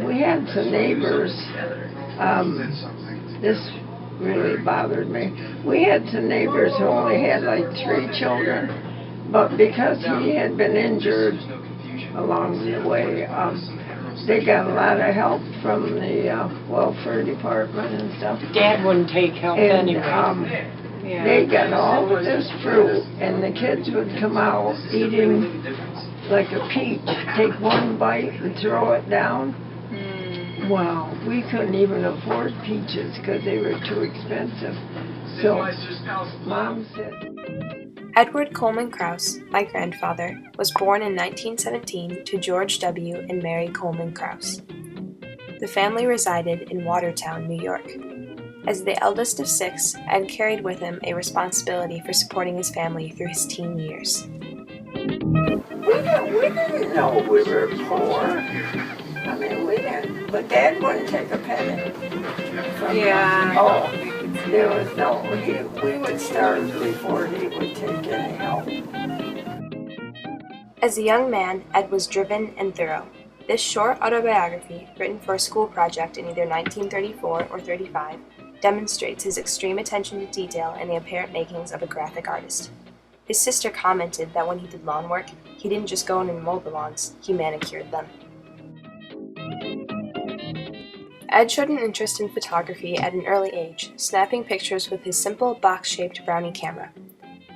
we had some neighbors. This really bothered me. We had some neighbors who only had like 3 children, but because he had been injured along the way, they got a lot of help from the welfare department and stuff. Dad wouldn't take help anyway. They got all of this fruit, and the kids would come out eating like a peach, take one bite and throw it down. Wow, we couldn't even afford peaches because they were too expensive. So, Mom said... Edward Coleman Kraus, my grandfather, was born in 1917 to George W. and Mary Coleman Kraus. The family resided in Watertown, New York. As the eldest of 6, Ed carried with him a responsibility for supporting his family through his teen years. We didn't know we were poor. I mean, we didn't. But Dad wouldn't take a penny from us. Oh, there was no, we would starve before he would take any help. As a young man, Ed was driven and thorough. This short autobiography, written for a school project in either 1934 or 35, demonstrates his extreme attention to detail and the apparent makings of a graphic artist. His sister commented that when he did lawn work, he didn't just go in and mow the lawns, he manicured them. Ed showed an interest in photography at an early age, snapping pictures with his simple box-shaped Brownie camera.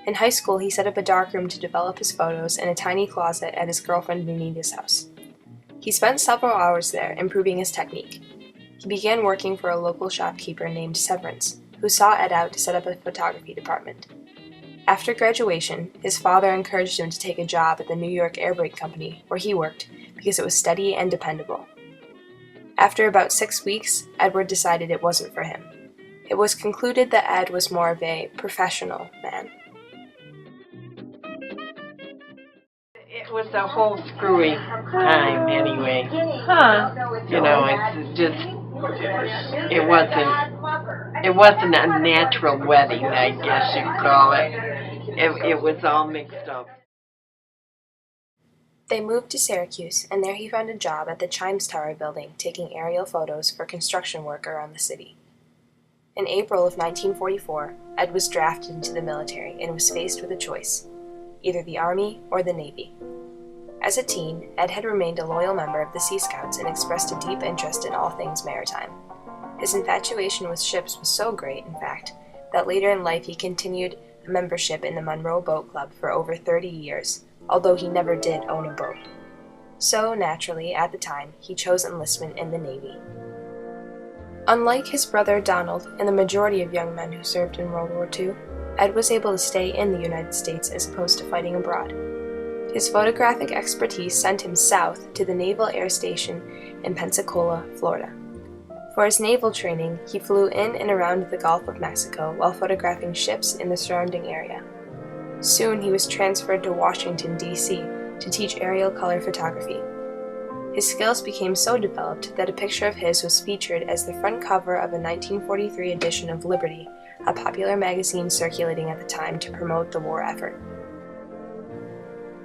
In high school, he set up a darkroom to develop his photos in a tiny closet at his girlfriend Nunita's house. He spent several hours there, improving his technique. He began working for a local shopkeeper named Severance, who sought Ed out to set up a photography department. After graduation, his father encouraged him to take a job at the New York Air Brake Company, where he worked, because it was steady and dependable. After about 6 weeks, Edward decided it wasn't for him. It was concluded that Ed was more of a professional man. It was a whole screwy time anyway. You know, it's just, it wasn't a natural wedding, I guess you'd call it. It was all mixed up. They moved to Syracuse, and there he found a job at the Chimes Tower building taking aerial photos for construction work around the city. In April of 1944, Ed was drafted into the military and was faced with a choice, either the Army or the Navy. As a teen, Ed had remained a loyal member of the Sea Scouts and expressed a deep interest in all things maritime. His infatuation with ships was so great, in fact, that later in life he continued a membership in the Monroe Boat Club for over 30 years, although he never did own a boat. So, naturally, at the time, he chose enlistment in the Navy. Unlike his brother Donald and the majority of young men who served in World War II, Ed was able to stay in the United States as opposed to fighting abroad. His photographic expertise sent him south to the Naval Air Station in Pensacola, Florida. For his naval training, he flew in and around the Gulf of Mexico while photographing ships in the surrounding area. Soon he was transferred to Washington, D.C. to teach aerial color photography. His skills became so developed that a picture of his was featured as the front cover of a 1943 edition of Liberty, a popular magazine circulating at the time to promote the war effort.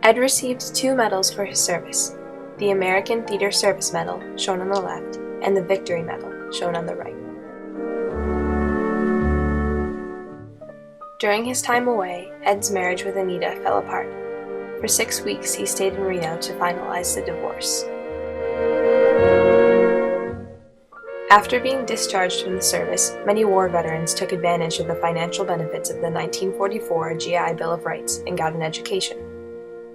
Ed received 2 medals for his service, the American Theater Service Medal, shown on the left, and the Victory Medal, shown on the right. During his time away, Ed's marriage with Anita fell apart. For 6 weeks, he stayed in Reno to finalize the divorce. After being discharged from the service, many war veterans took advantage of the financial benefits of the 1944 GI Bill of Rights and got an education.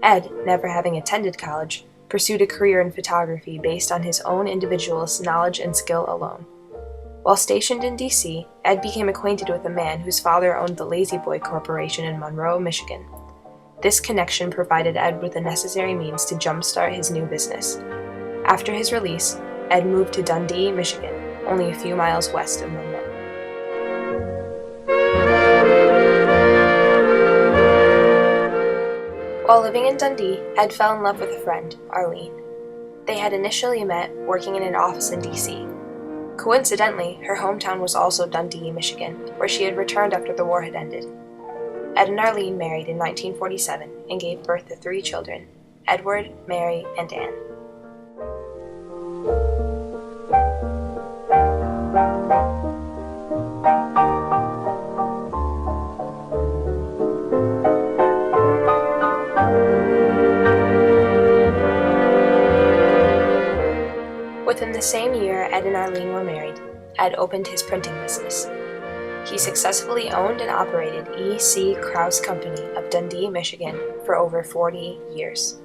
Ed, never having attended college, pursued a career in photography based on his own individual's knowledge and skill alone. While stationed in D.C., Ed became acquainted with a man whose father owned the Lazy Boy Corporation in Monroe, Michigan. This connection provided Ed with the necessary means to jumpstart his new business. After his release, Ed moved to Dundee, Michigan, only a few miles west of Monroe. While living in Dundee, Ed fell in love with a friend, Arlene. They had initially met working in an office in D.C. Coincidentally, her hometown was also Dundee, Michigan, where she had returned after the war had ended. Ed and Arlene married in 1947 and gave birth to 3 children, Edward, Mary, and Anne. the same year Ed and Arlene were married, Ed opened his printing business. He successfully owned and operated E.C. Kraus Company of Dundee, Michigan for over 40 years.